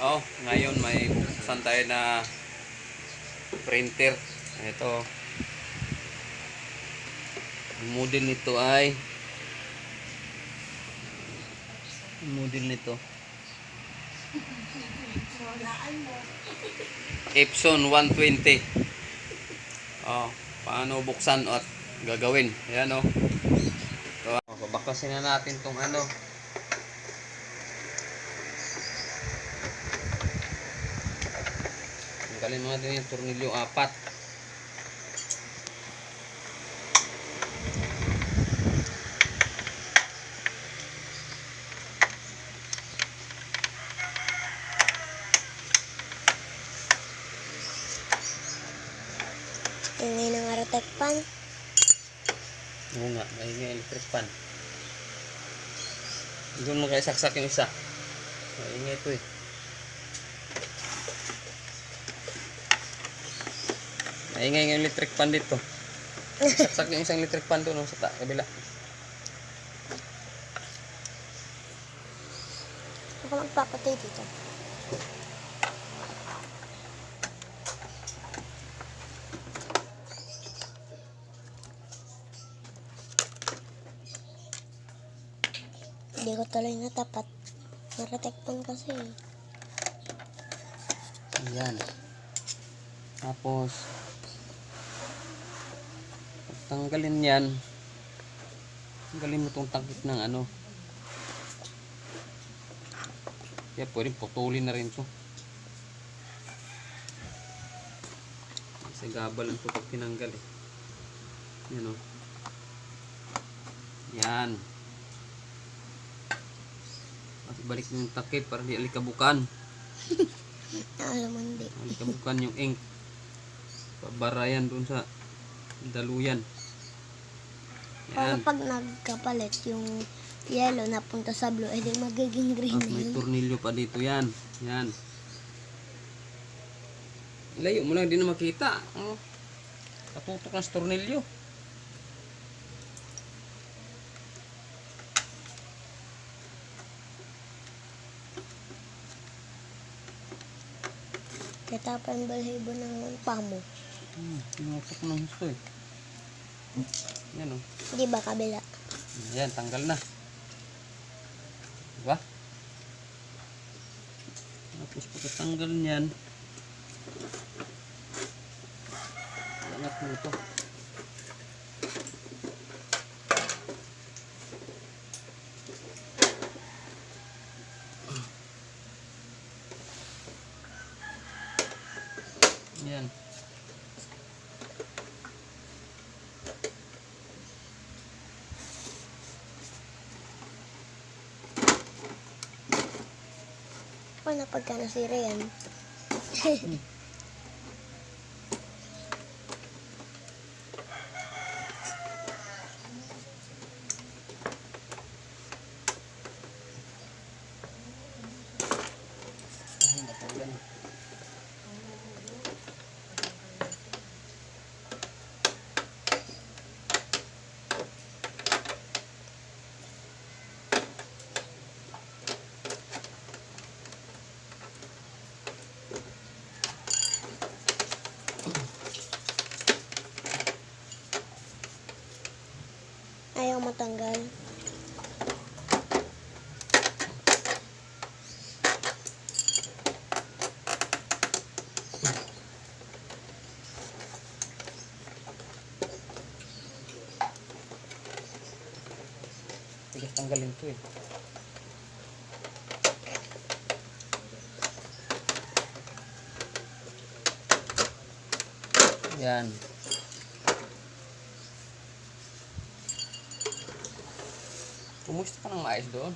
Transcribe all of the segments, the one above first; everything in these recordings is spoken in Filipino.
Oh, ngayon may buksan tayo na printer. Ito. Ang model nito ay Epson 120. Oh, paano buksan at gagawin? Ayan oh. So, babaklasin na natin tong ano. Tanggalin mo natin yung tornilyo 4. Ingay ng Arotec pan. Oo nga, may electric fan. Doon mo kaya saksak yung isa. Maingay ito eh. Maingay yung electric fan dito. Saksak yung isang electric fan doon sa kabila. Ako magpapatay dito. Hindi ko tuloy natapat. Arotec pan kasi. Ayan. Tapos tanggalin yan. Tanggalin mo itong takip ng ano. Kaya pwede putulin na rin ito. Kasi gabal ito pag tinanggal eh. Yan o. Yan. At balik mo yung takip para di alikabukan. Alam mo hindi. Alikabukan yung ink. Pabarayan dun sa daluyan. Para Yan. pag nagkapalit yung yellow napunta sa blue, edi magiging green At na may yun. tornilyo pa dito yan. Yan. Layo mo lang, hindi na makita. Oh. Katutok na sa tornilyo. Kita pa yung balhibo ng pamo. Tinutok ng gusto eh. Yan o. Di ba kabila? Yan, tanggal na. Diba? Tapos pagkatanggal niyan, angat mo ito. Yan. Paano pagka nasira yan? Ay, natanggal. Ayaw matanggal. Tigas tanggalin ito eh. Yan. Kumusta ka ng maayos doon?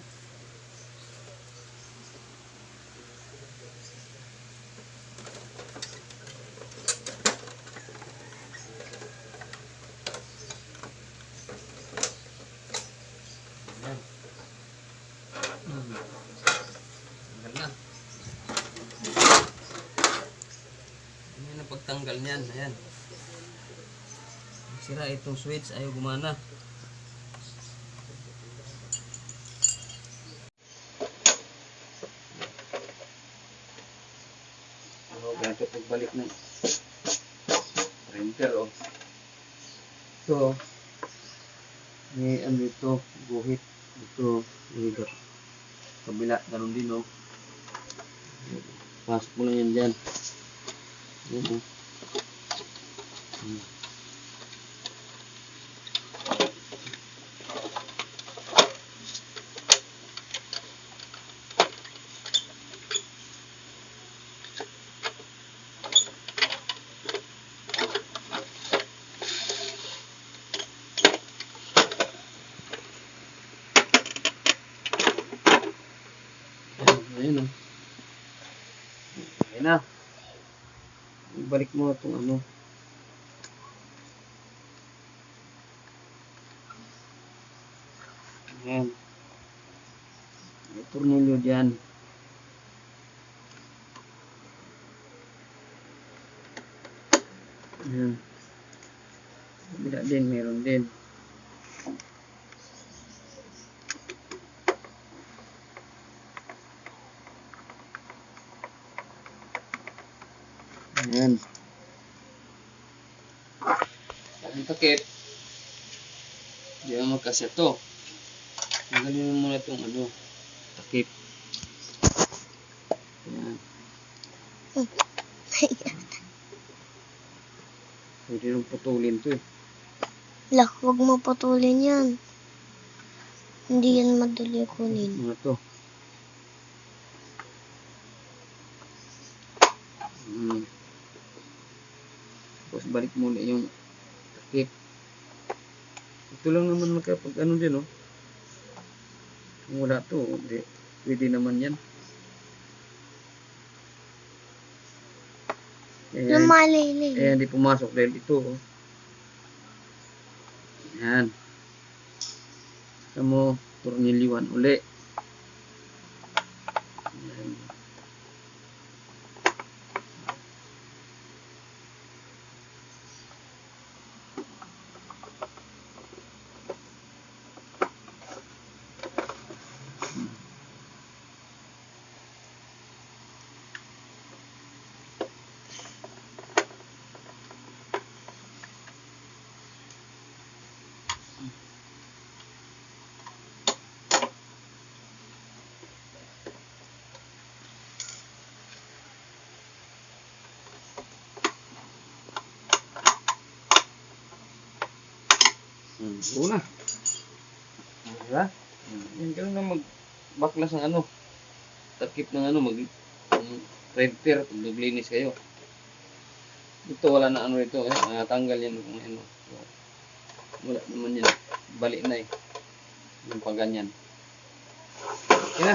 Yan. Tanggal na. Ayan ang pagtanggal niyan. Ayan. Sira itong switch. Ayaw gumana. So, ganito pagbalik ng printer, oh. So, may ano ito, guhit. Ito, dito. Kabila, ganun din, oh. Pasok mo lang yan dyan. Yan, oh. Ayan, oh. Ayan na. Ibalik mo itong ano. Ayan. May tornilyo dyan. Ayan. Kabila din, meron din. Ayan. Ang takip. Hindi mo magkasya to. Tanggalin mo muna itong ano, takip. Ayan. Pwede nang putulin to eh. Lah, huwag mo putulin yan. Hindi yan madali kunin. Mga to. Tapos balik muna yung takip. Ito lang naman makapag ano din, oh. Kung wala to, hindi. Pwede naman yan. Lumalili. Eh, hindi pumasok dahil ito, oh. Yan. Saka mo, tornilyoan uli. Yan. Una. Diba? Yan ka lang magbaklas ng ano. Takip ng ano, printer pag naglinis kayo. Ito wala na ano ito, tanggal yan kung ano. Wala naman yan. Balik na eh. Yung pag ganyan. Okay na.